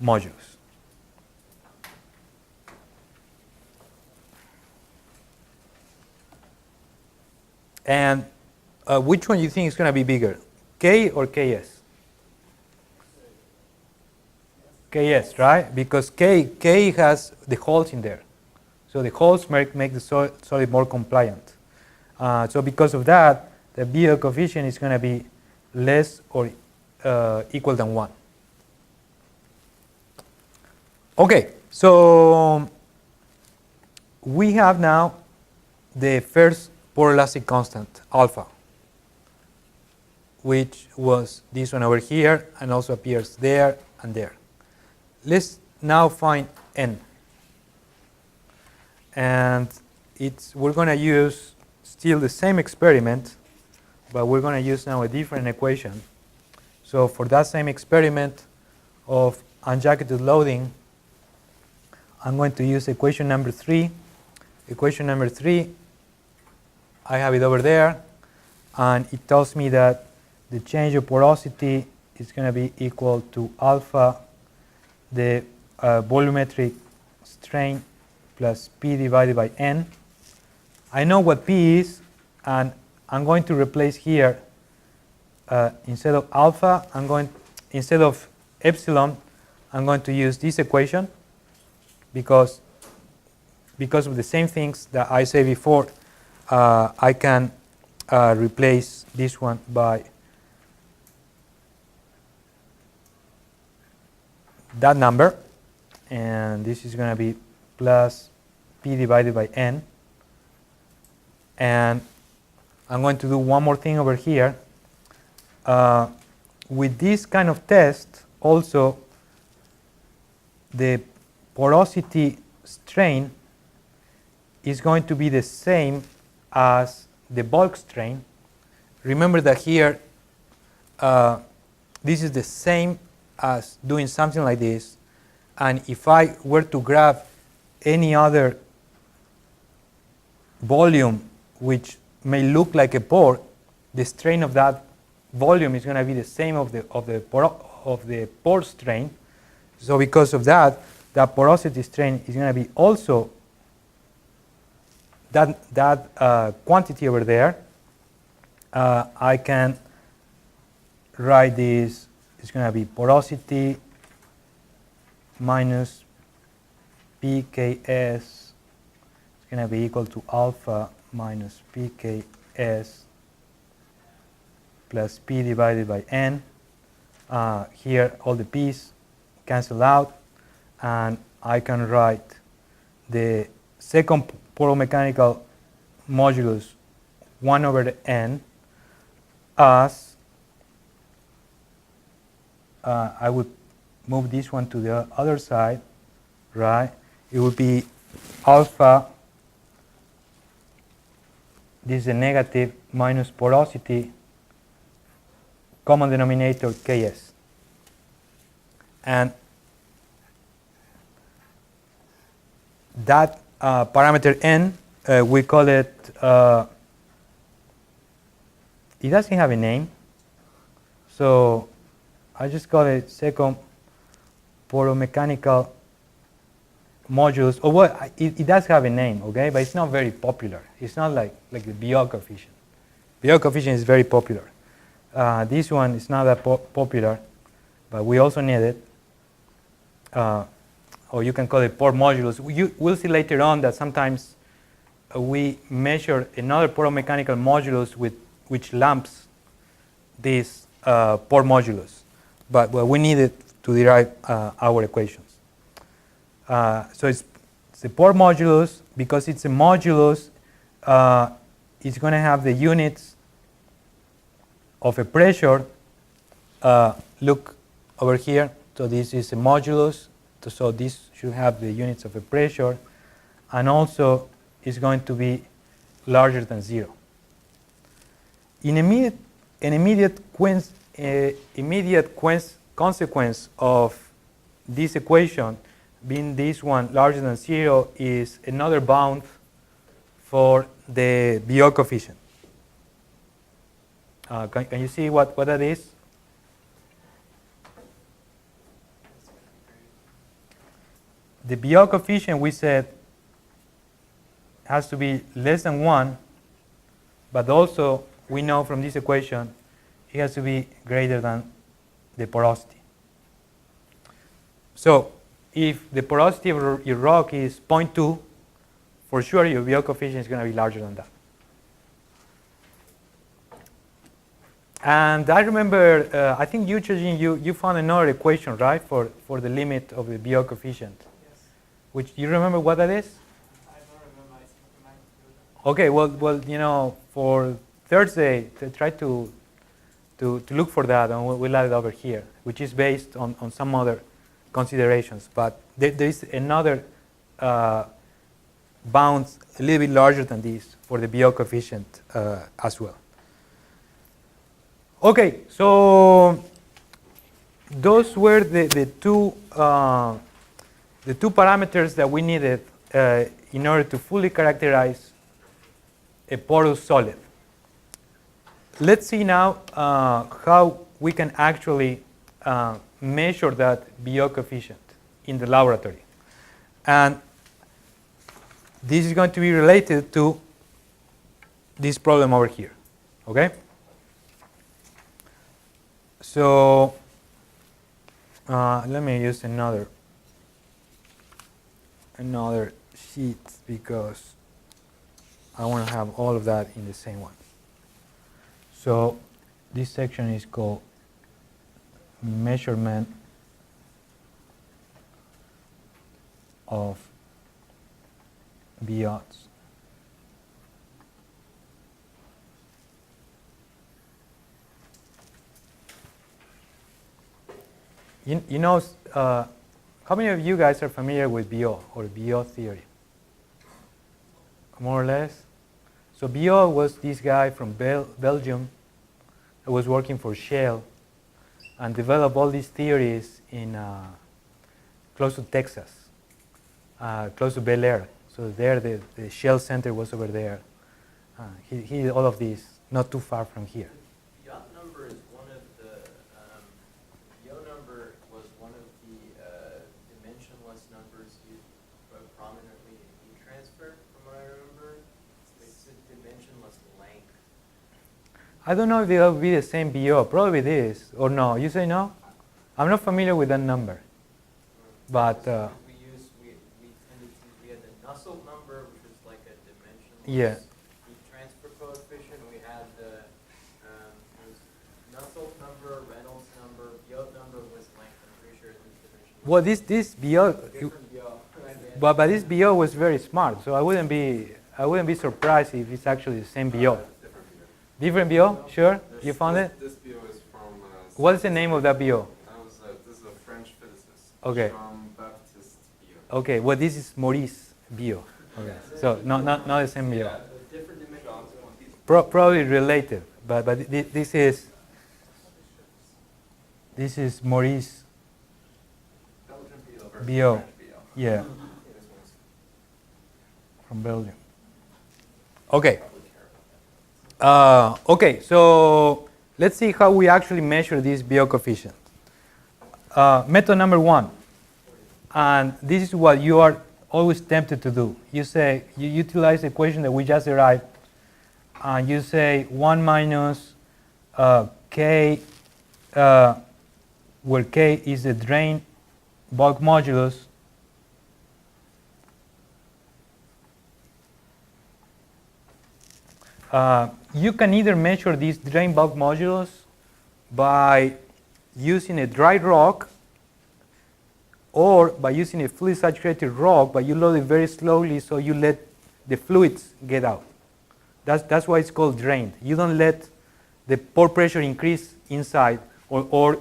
modulus. And which one do you think is going to be bigger, K or Ks? Ks, right? Because K has the holes in there. So the holes make the solid more compliant. So because of that, the Biot coefficient is going to be less or equal than 1. Okay, so we have now the first poroelastic constant, alpha, which was this one over here and also appears there and there. Let's now find n. And we're going to use still the same experiment, but we're going to use now a different equation. So for that same experiment of unjacketed loading, I'm going to use equation number 3. Equation number 3, I have it over there, and it tells me that the change of porosity is going to be equal to alpha, the volumetric strain, plus P divided by N. I know what P is, and I'm going to replace here, instead of alpha, instead of epsilon, I'm going to use this equation because of the same things that I said before. I can replace this one by that number, and this is going to be plus P divided by N. And I'm going to do one more thing over here. With this kind of test, also the porosity strain is going to be the same as the bulk strain. Remember that here, this is the same as doing something like this. And if I were to grab any other volume which may look like a pore, the strain of that volume is going to be the same of the pore strain. So because of that, that porosity strain is going to be also that quantity over there. I can write this, it's going to be porosity minus pKs, it's going to be equal to alpha minus pKs plus P divided by N. Here all the P's cancel out, and I can write the second poromechanical modulus 1 over the N as, I would move this one to the other side, right? It would be alpha, this is a negative, minus porosity, common denominator Ks. And that parameter N, we call it, it doesn't have a name, so I just call it second poromechanical modulus. Oh, well, it does have a name, okay, but it's not very popular. It's not like the Biot coefficient. Biot coefficient is very popular. This one is not that popular, but we also need it. Or you can call it pore modulus. We'll see later on that sometimes we measure another poromechanical modulus which lumps this pore modulus. But well, we need it to derive our equations. So it's a pore modulus. Because it's a modulus, it's going to have the units of a pressure. Look over here. So this is a modulus. So this should have the units of a pressure, and also is going to be larger than 0. In immediate consequence of this equation, being this one larger than 0, is another bound for the Biot coefficient. Can you see what that is? the Biot coefficient we said has to be less than 1, but also we know from this equation it has to be greater than the porosity. So if the porosity of your rock is 0.2, for sure your Biot coefficient is going to be larger than that. And I remember, I think you found another equation, right, for the limit of the Biot coefficient. Yes. Which, you remember what that is? I don't remember. It's not my computer. Okay, well, you know, for Thursday, try to look for that, and we'll add it over here, which is based on some other considerations. But there is another bound a little bit larger than this for the Biot coefficient as well. Okay, so those were the two parameters that we needed in order to fully characterize a porous solid. Let's see now how we can actually measure that Biot coefficient in the laboratory. And this is going to be related to this problem over here. Okay? So let me use another sheet because I want to have all of that in the same one. So this section is called measurement of Biots. You know, how many of you guys are familiar with Biot or Biot theory? More or less. So Biot was this guy from Belgium who was working for Shell and developed all these theories in close to Texas, close to Bel Air. So there, the Shell Center was over there. He did all of these, not too far from here. Biot number is one of the Biot number was one of the dimensionless numbers used prominently in heat transfer, from what I remember. It's a dimensionless length. I don't know if it will be the same Biot. Probably it is, or no. You say no? I'm not familiar with that number, but we had the Nusselt number, which was like a dimensionless yeah. heat transfer coefficient. We had the Nusselt number, Reynolds number, Biot number was length. I'm pretty sure it was dimensionless. Well, this Biot, Different Biot. but this Biot was very smart, so I wouldn't be surprised if it's actually the same Biot. Different Biot? Sure? You found it? This Biot is from... What is the name of that Biot? This is a French physicist. Okay. Jean-Baptiste Biot. Okay, well, this is Maurice Biot. Okay, so not the same Biot. Different dimensions. Probably related, but this is Maurice Biot. Yeah. From Belgium. Okay. Okay, so let's see how we actually measure this Biot coefficient. Method number 1, and this is what you are always tempted to do. You say, you utilize the equation that we just derived, and you say 1 minus K, where K is the drain bulk modulus, you can either measure this drain bulk modulus by using a dry rock or by using a fluid saturated rock, but you load it very slowly so you let the fluids get out. That's why it's called drained. You don't let the pore pressure increase inside, or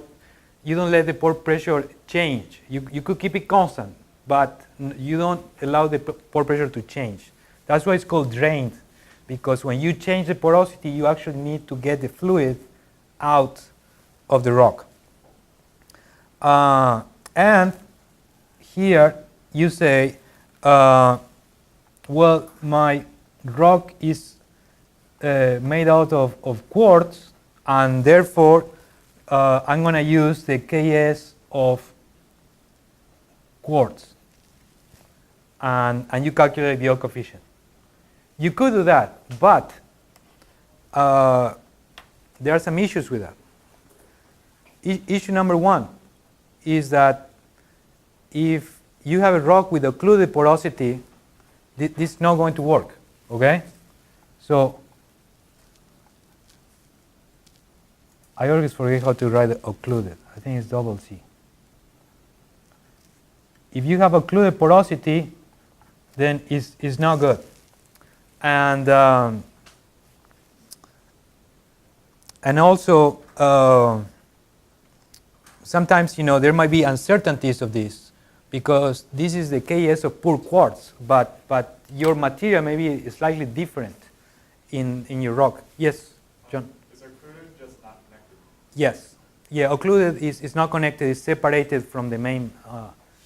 you don't let the pore pressure change. You could keep it constant, but you don't allow the pore pressure to change. That's why it's called drained, because when you change the porosity, you actually need to get the fluid out of the rock. And here you say, well, my rock is made out of quartz, and therefore I'm going to use the Ks of quartz. and you calculate the Biot coefficient. You could do that, but there are some issues with that. Issue number one is that if you have a rock with occluded porosity, this is not going to work, okay? So I always forget how to write occluded. I think it's double C. If you have occluded porosity, then it's not good. And also sometimes there might be uncertainties of this, because this is the Ks of pure quartz, but your material may be slightly different in your rock. Yes, John. Is occluded just not connected? Yes. Yeah, occluded is not connected. It's separated from the main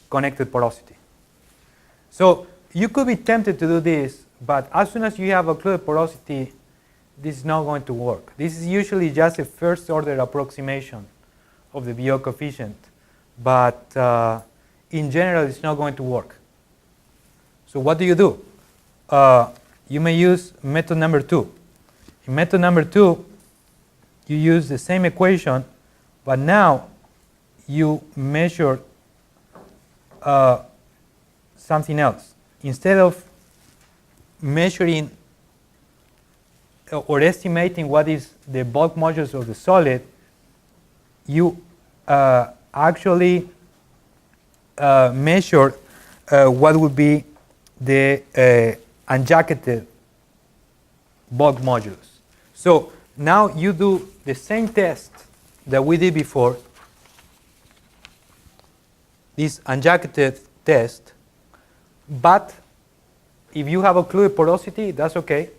connected porosity. So you could be tempted to do this, but as soon as you have occluded porosity, this is not going to work. This is usually just a first order approximation of the Biot coefficient, but in general it's not going to work. So what do? You may use method number 2. In method number 2, you use the same equation, but now you measure something else. Instead of measuring or estimating what is the bulk modulus of the solid, you actually measure what would be the unjacketed bulk modulus. So now you do the same test that we did before, this unjacketed test, but if you have occluded porosity, that's okay.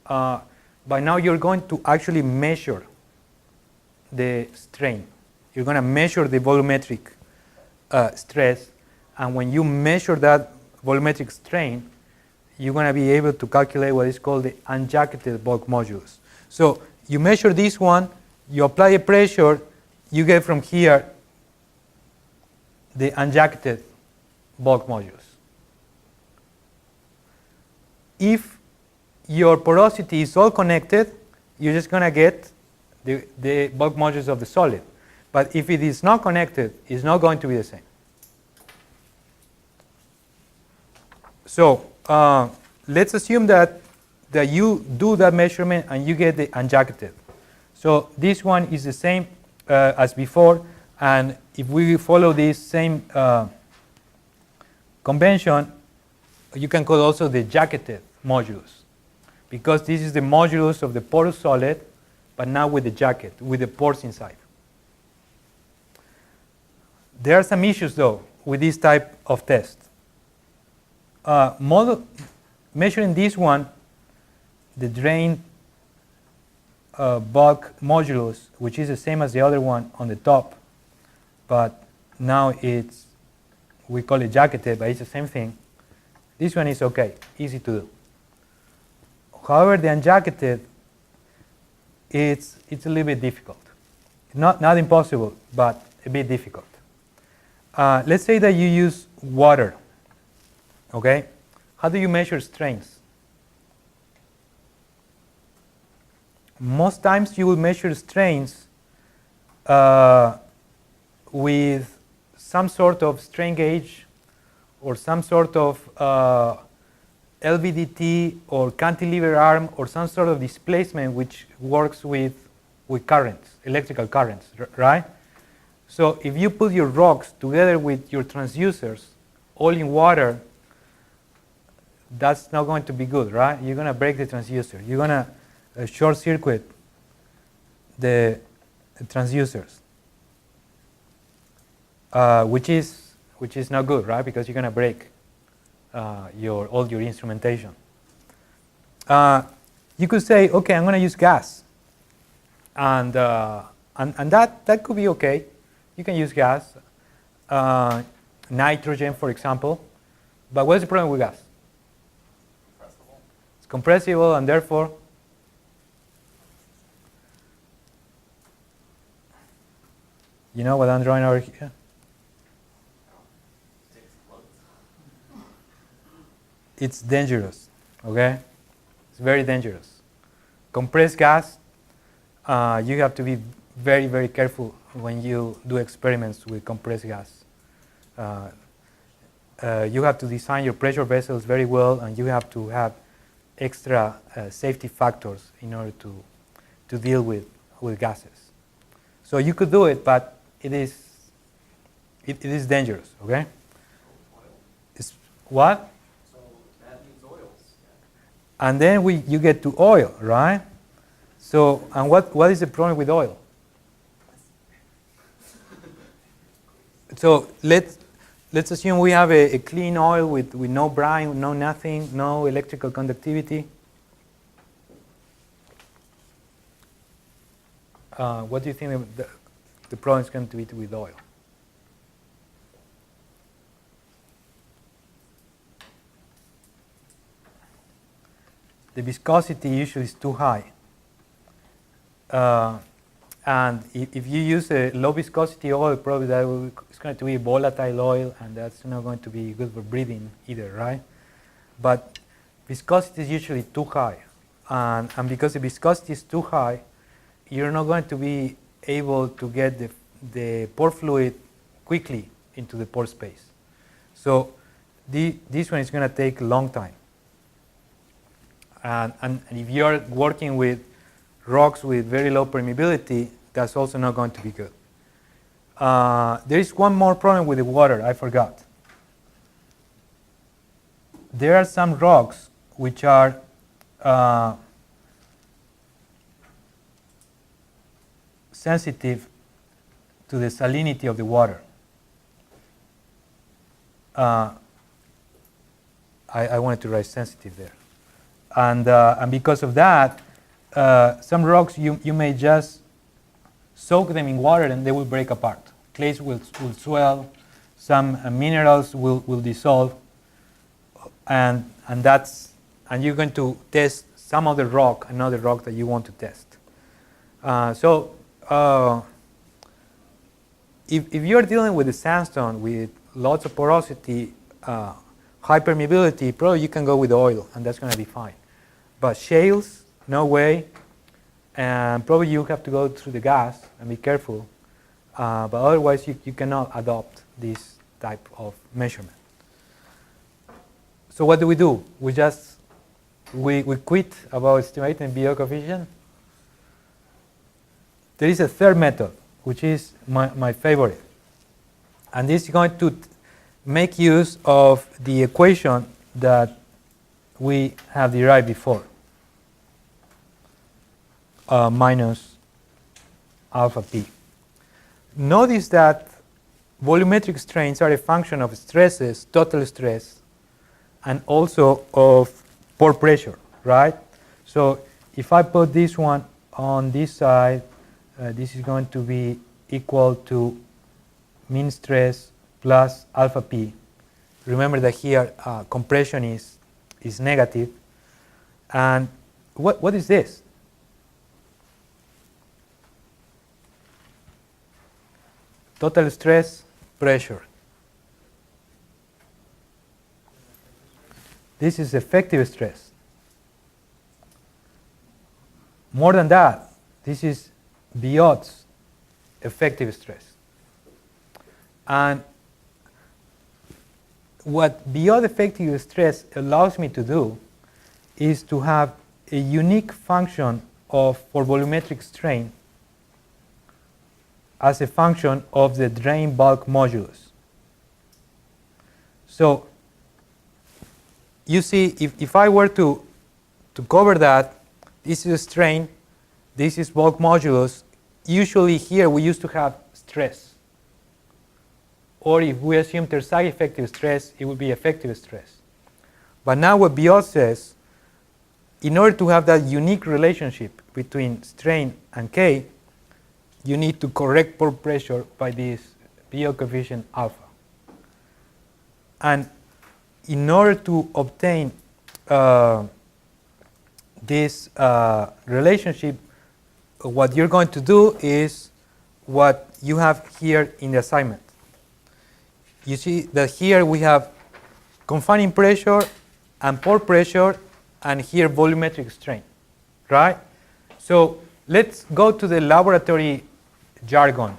But now you're going to actually measure the strain. You're going to measure the volumetric stress, and when you measure that volumetric strain, you're going to be able to calculate what is called the unjacketed bulk modulus. So you measure this one, you apply a pressure, you get from here the unjacketed bulk modulus. If your porosity is all connected, you're just going to get the bulk modulus of the solid. But if it is not connected, it's not going to be the same. So let's assume that you do that measurement and you get the unjacketed. So this one is the same as before, and if we follow this same convention, you can call also the jacketed modulus, because this is the modulus of the porous solid, but now with the jacket, with the pores inside. There are some issues, though, with this type of test. Measuring this one, the drain bulk modulus, which is the same as the other one on the top, but now we call it jacketed, but it's the same thing. This one is okay, easy to do. However, the unjacketed, it's a little bit difficult. Not impossible, but a bit difficult. Let's say that you use water. Okay? How do you measure strains? Most times you will measure strains with some sort of strain gauge or some sort of LVDT or cantilever arm or some sort of displacement which works with currents, electrical currents, right? So if you put your rocks together with your transducers all in water, that's not going to be good, right? You're going to break the transducer. You're going to short circuit the transducers, which is not good, right? Because you're going to break all your instrumentation. You could say, okay, I'm going to use gas, and that could be okay. You can use gas, nitrogen, for example. But what's the problem with gas? It's compressible, and therefore you know what I'm drawing over here? it's dangerous, okay? It's very dangerous. Compressed gas, you have to be very, very careful when you do experiments with compressed gas. You have to design your pressure vessels very well, and you have to have extra safety factors in order to deal with gases. So you could do it, but it is dangerous, okay? It's what? So that means oils. And then you get to oil, right? So, and what is the problem with oil? So let's assume we have a clean oil with no brine, no nothing, no electrical conductivity. What do you think the problem is going to be with oil? The viscosity usually is too high. And if you use a low viscosity oil, probably it's going to be volatile oil, and that's not going to be good for breathing either, right? But viscosity is usually too high. And because the viscosity is too high, you're not going to be able to get the pore fluid quickly into the pore space. So this one is going to take a long time. And if you're working with rocks with very low permeability, that's also not going to be good. There is one more problem with the water, I forgot. There are some rocks which are sensitive to the salinity of the water. I wanted to write sensitive there. And because of that, some rocks you may just soak them in water and they will break apart. Clays will swell, some minerals will dissolve, and you're going to test some other rock, another rock that you want to test. If you're dealing with a sandstone with lots of porosity, high permeability, probably you can go with oil, and that's going to be fine. But shales, no way. And probably you have to go through the gas and be careful. But otherwise, you cannot adopt this type of measurement. So what do? We quit about estimating Biot coefficient. There is a third method, which is my favorite. And this is going to make use of the equation that we have derived before. Minus alpha p. Notice that volumetric strains are a function of stresses, total stress, and also of pore pressure, right? So if I put this one on this side, this is going to be equal to mean stress plus alpha p. Remember that here compression is negative. And what is this? Total stress, pressure. This is effective stress. More than that, this is Biot's effective stress. And what Biot effective stress allows me to do is to have a unique function for volumetric strain as a function of the drain bulk modulus. So you see, if I were to cover that, this is a strain, this is bulk modulus. Usually here we used to have stress. Or if we assume Terzaghi effective stress, it would be effective stress. But now what Biot says, in order to have that unique relationship between strain and K, you need to correct pore pressure by this Biot coefficient alpha. And in order to obtain this relationship, what you're going to do is what you have here in the assignment. You see that here we have confining pressure and pore pressure, and here volumetric strain, right? So let's go to the laboratory jargon.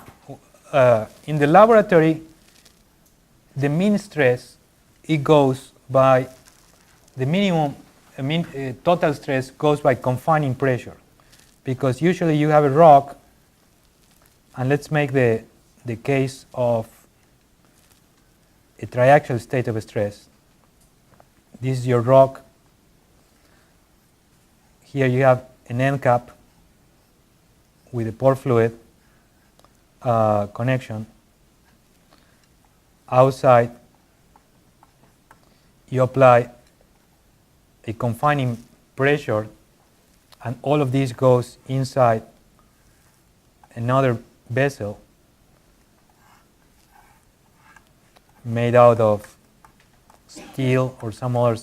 In the laboratory, the mean stress, it goes by the minimum, total stress goes by confining pressure. Because usually you have a rock, and let's make the case of a triaxial state of stress. This is your rock. Here you have an end cap with a pore fluid connection. Outside, you apply a confining pressure, and all of this goes inside another vessel made out of steel or some other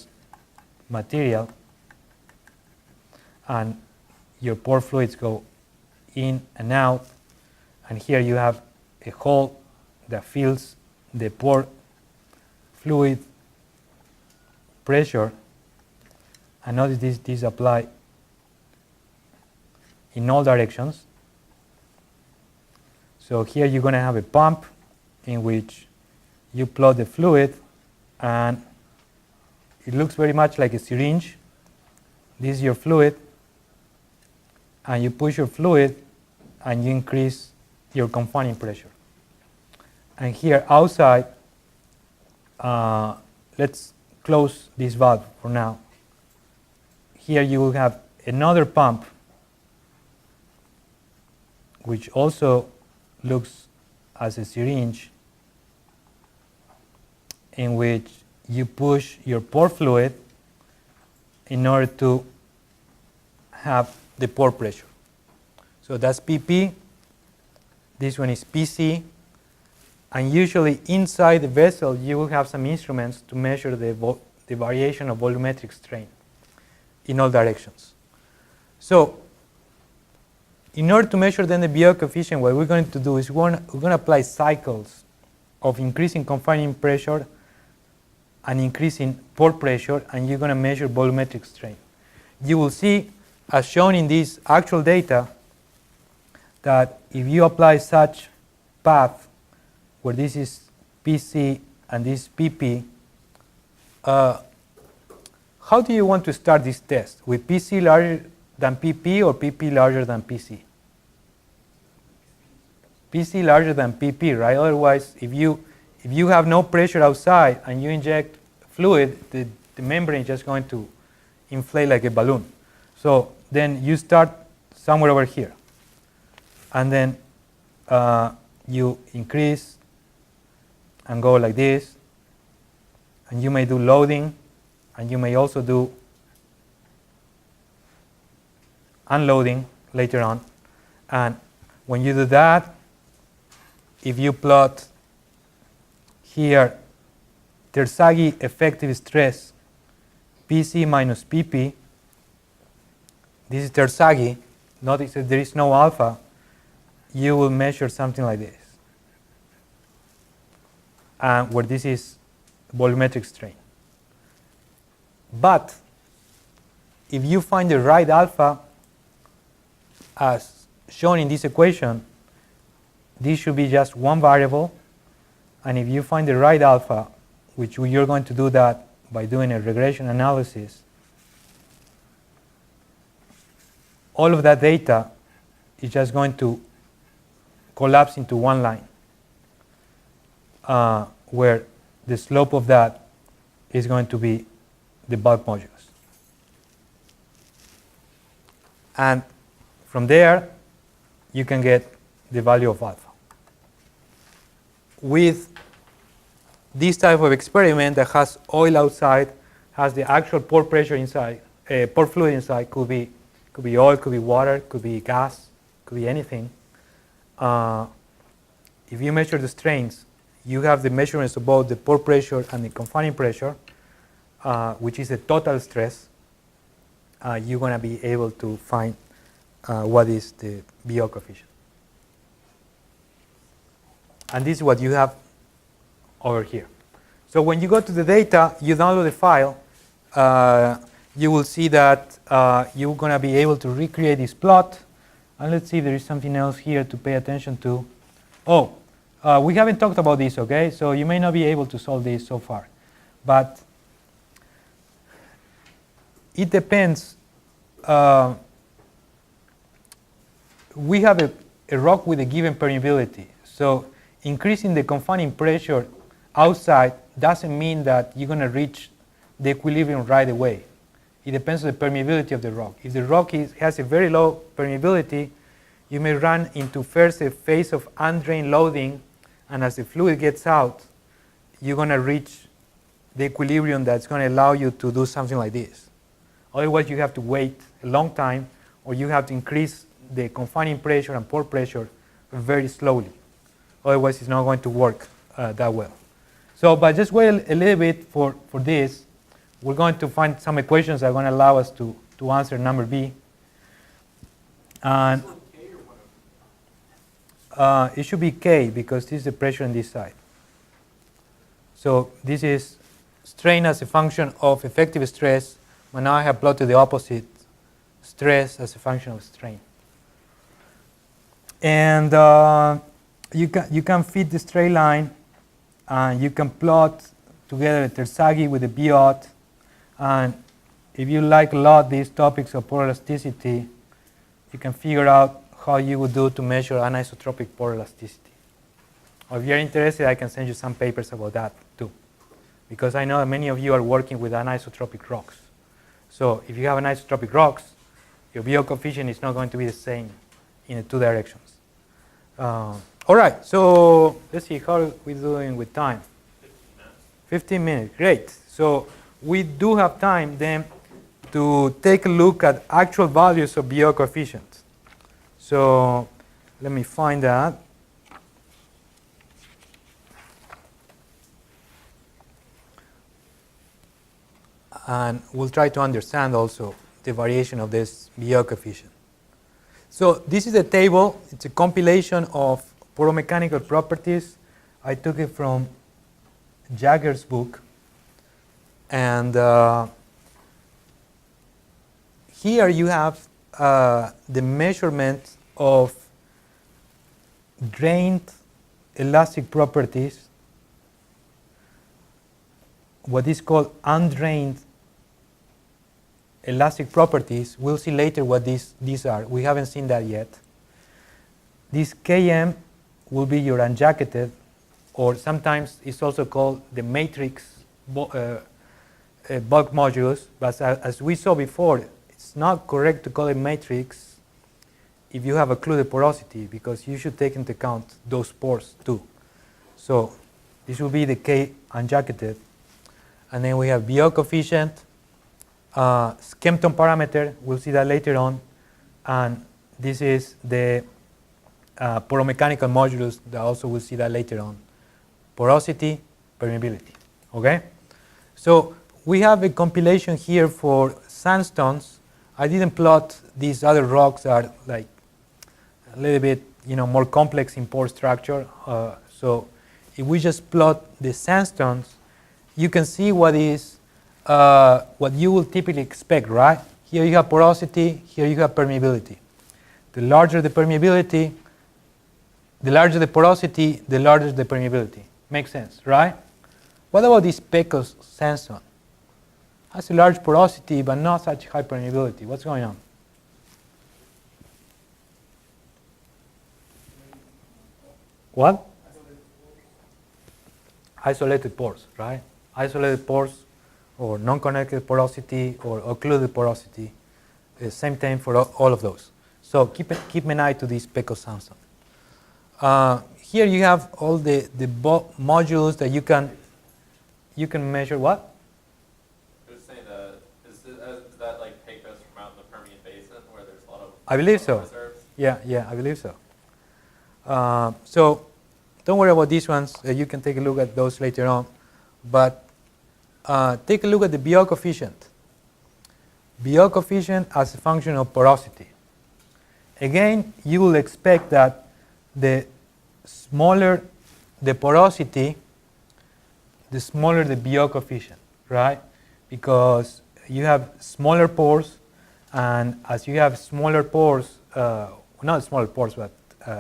material, and your pore fluids go in and out, and here you have a hole that fills the pore fluid pressure, and notice this apply in all directions. So here you're going to have a pump in which you plot the fluid, and it looks very much like a syringe. This is your fluid, and you push your fluid and you increase your confining pressure. And here outside, let's close this valve for now. Here you will have another pump which also looks as a syringe, in which you push your pore fluid in order to have the pore pressure. So that's PP, this one is PC, and usually inside the vessel you will have some instruments to measure the variation of volumetric strain in all directions. So in order to measure then the Biot coefficient, what we're going to do is we're going to apply cycles of increasing confining pressure and increasing pore pressure, and you're going to measure volumetric strain. You will see, as shown in this actual data, that if you apply such path, where this is PC and this is PP, how do you want to start this test? With PC larger than PP or PP larger than PC? PC larger than PP, right? Otherwise, if you have no pressure outside and you inject fluid, the membrane is just going to inflate like a balloon. So then you start somewhere over here, and then you increase and go like this, and you may do loading, and you may also do unloading later on. And when you do that, if you plot here Terzaghi effective stress PC minus PP, this is Terzaghi, notice that there is no alpha, you will measure something like this, where this is volumetric strain. But if you find the right alpha, as shown in this equation, this should be just one variable, and if you find the right alpha, which you're going to do that by doing a regression analysis, all of that data is just going to collapse into one line, where the slope of that is going to be the bulk modulus. And from there, you can get the value of alpha. With this type of experiment that has oil outside, has the actual pore pressure inside, pore fluid inside, could be oil, could be water, could be gas, could be anything. If you measure the strains, you have the measurements of both the pore pressure and the confining pressure, which is the total stress. You're going to be able to find what is the Biot coefficient. And this is what you have over here. So when you go to the data, you download the file, you will see that you're going to be able to recreate this plot. And let's see if there is something else here to pay attention to. Oh, we haven't talked about this, okay? So you may not be able to solve this so far. But it depends. We have a rock with a given permeability. So increasing the confining pressure outside doesn't mean that you're going to reach the equilibrium right away. It depends on the permeability of the rock. If the rock has a very low permeability, you may run into first a phase of undrained loading, and as the fluid gets out, you're going to reach the equilibrium that's going to allow you to do something like this. Otherwise, you have to wait a long time, or you have to increase the confining pressure and pore pressure very slowly. Otherwise, it's not going to work that well. So, but just wait a little bit for this. We're going to find some equations that are going to allow us to answer number B. And it should be K because this is the pressure on this side. So this is strain as a function of effective stress, but now I have plotted the opposite, stress as a function of strain. And you can fit the straight line, and you can plot together the Terzaghi with the Biot. And if you like a lot these topics of poroelasticity, you can figure out how you would do to measure anisotropic poroelasticity. Or if you're interested, I can send you some papers about that too. Because I know that many of you are working with anisotropic rocks. So if you have anisotropic rocks, your Biot coefficient is not going to be the same in the two directions. All right, so let's see, how are we doing with time? 15 minutes, great. So we do have time then to take a look at actual values of Biot coefficient. So let me find that. And we'll try to understand also the variation of this Biot coefficient. So this is a table. It's a compilation of poromechanical properties. I took it from Jagger's book. And here you have the measurement of drained elastic properties, what is called undrained elastic properties. We'll see later what these are. We haven't seen that yet. This Km will be your unjacketed, or sometimes it's also called the matrix bulk modulus. But as we saw before, it's not correct to call it matrix if you have occluded porosity, because you should take into account those pores too. So this will be the K unjacketed. And then we have Biot coefficient, Skempton parameter, we'll see that later on. And this is the poromechanical modulus, that also we'll see that later on. Porosity, permeability, okay? So we have a compilation here for sandstones. I didn't plot these other rocks that are like a little bit, more complex in pore structure. So if we just plot the sandstones, you can see what you will typically expect, right? Here you have porosity, here you have permeability. The larger the permeability, the larger the porosity, the larger the permeability. Makes sense, right? What about this Pecos sandstone? Has a large porosity, but not such high permeability. What's going on? What? Isolated pores, right? Isolated pores, or non-connected porosity, or occluded porosity. Same thing for all of those. So keep an eye to this Pecos sandstone. Here you have all the modules that you can measure. What? I was saying is that like Pecos from out in the Permian Basin where there's a lot of I believe so. reserves? Yeah, I believe so. So don't worry about these ones. You can take a look at those later on. But take a look at the Biot coefficient. Biot coefficient as a function of porosity. Again, you will expect that the smaller the porosity, the smaller the Biot coefficient, right? because you have smaller pores, and as you have smaller pores, not smaller pores, but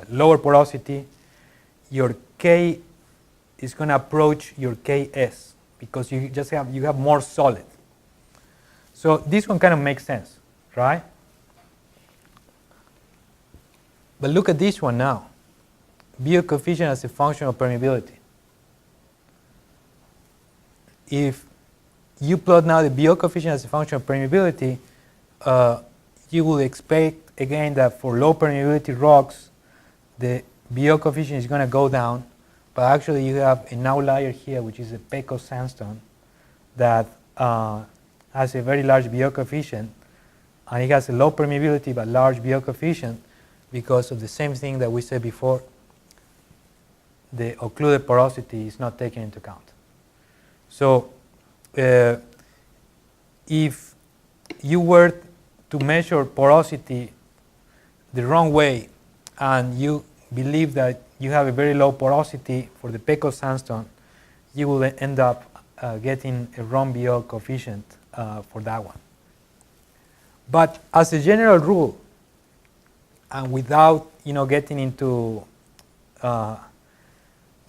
lower porosity, your K is going to approach your Ks because you have more solid. So this one kind of makes sense, right? But look at this one now. Biot coefficient as a function of permeability. If you plot now the Biot coefficient as a function of permeability, you will expect again that for low permeability rocks, the Biot coefficient is going to go down, but actually you have an outlier here, which is a Pecos sandstone that has a very large Biot coefficient, and it has a low permeability but large Biot coefficient because of the same thing that we said before. The occluded porosity is not taken into account. So if you were to measure porosity the wrong way and you believe that you have a very low porosity for the Pecos sandstone, you will end up getting a wrong Biot coefficient for that one. But as a general rule, and without getting into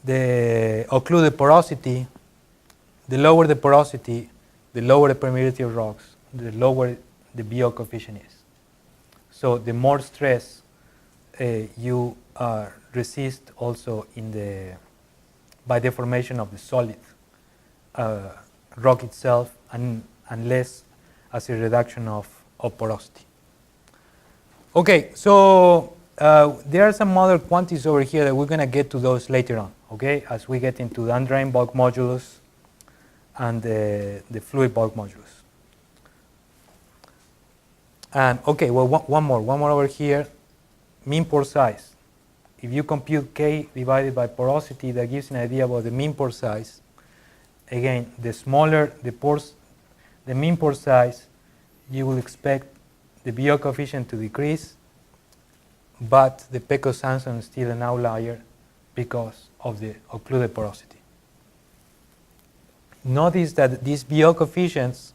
the occluded porosity, the lower the porosity, the lower the permeability of rocks, the lower the Biot coefficient is. So the more stress you resist also by the formation of the solid rock itself, and less as a reduction of porosity. Okay, so there are some other quantities over here that we're going to get to those later on, okay, as we get into the undrained bulk modulus and the fluid bulk modulus. And okay, well, one more over here, mean pore size. If you compute K divided by porosity, that gives an idea about the mean pore size. Again, the smaller the pores, the mean pore size, you will expect the Biot coefficient to decrease, but the Pecos sandstone is still an outlier because of the occluded porosity. Notice that these Biot coefficients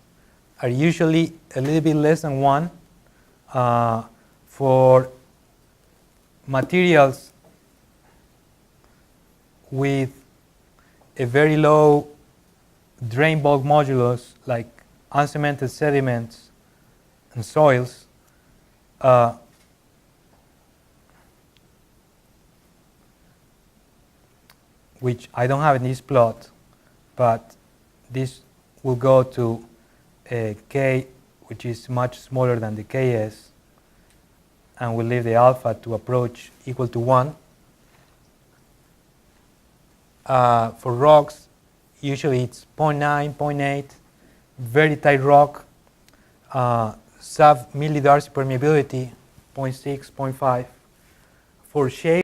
are usually a little bit less than 1 for materials with a very low drain bulk modulus, like uncemented sediments and soils, which I don't have in this plot, but this will go to a K which is much smaller than the Ks, and we'll leave the alpha to approach equal to 1. For rocks, usually it's 0.9, 0.8, very tight rock, sub-millidarcy permeability, 0.6, 0.5. For shale,